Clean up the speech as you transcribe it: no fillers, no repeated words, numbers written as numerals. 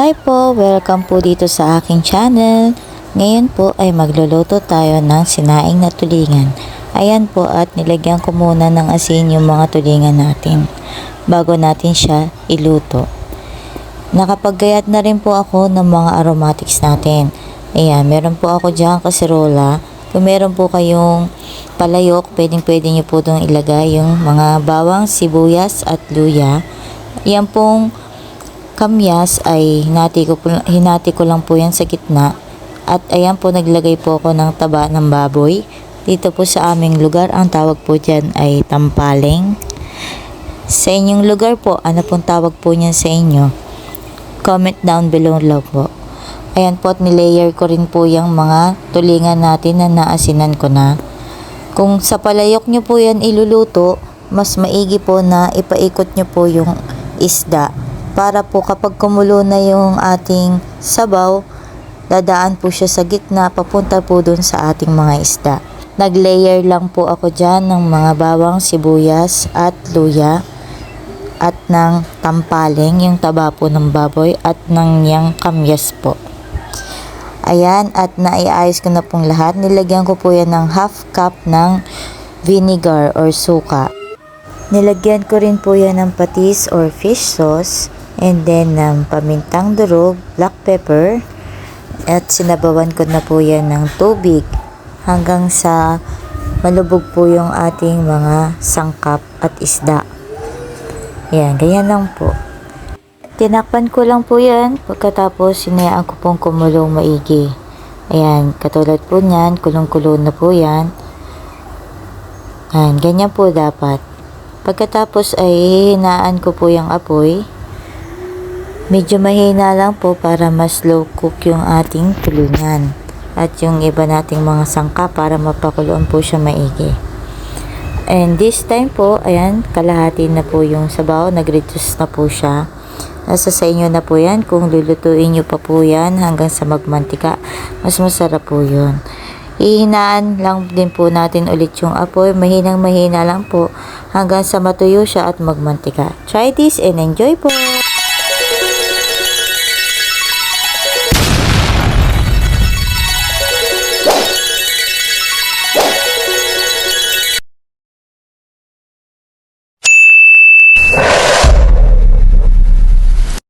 Hi po! Welcome po dito sa aking channel. Ngayon po ay magluluto tayo ng sinaing na tulingan. Ayan po at nilagyan ko muna ng asin yung mga tulingan natin bago natin siya iluto. Nakapaggayat na rin po ako ng mga aromatics natin. Ayan, meron po ako dyan kaserola. Kung meron po kayong palayok, pwedeng nyo po itong ilagay yung mga bawang, sibuyas at luya. Yan pong kamyas ay hinati ko lang po yan sa gitna. At ayan po, naglagay po ako ng taba ng baboy. Dito po sa aming lugar, ang tawag po dyan ay tampaleng. Sa inyong lugar po, ano pong tawag po niyan sa inyo? Comment down below lang po. Ayan po, at nilayer ko rin po yung mga tulingan natin na naasinan ko na. Kung sa palayok nyo po yan iluluto, mas maigi po na ipaikot nyo po yung isda. Para po kapag kumulo na yung ating sabaw, dadaan po siya sa gitna, papunta po dun sa ating mga isda. Naglayer lang po ako dyan ng mga bawang, sibuyas at luya at ng tampaleng, yung taba po ng baboy at ng yang kamyas po. Ayan, at naiayos ko na pong lahat. Nilagyan ko po yan ng half cup ng vinegar or suka. Nilagyan ko rin po yan ng patis or fish sauce. And then ng pamintang durog, black pepper, at sinabawan ko na po yan ng tubig hanggang sa malubog po yung ating mga sangkap at isda. Yan, ganyan lang po. Tinakpan ko lang po yan, pagkatapos sinayaan ko pong kumulong maigi. Ayan, katulad po niyan, kulong-kulo na po yan. Yan, ganyan po dapat. Pagkatapos ay hihinaan ko po yung apoy. Medyo mahina lang po para mas slow cook yung ating tulingan. At yung iba nating mga sangka para mapakuluan po siya maigi. And this time po, ayan, kalahati na po yung sabaw. Nag-reduce na po siya. Nasa sa inyo na po yan. Kung lulutuin nyo pa po yan hanggang sa magmantika, mas masarap po yun. Ihinaan lang din po natin ulit yung apoy. Mahinang mahina lang po hanggang sa matuyo siya at magmantika. Try this and enjoy po!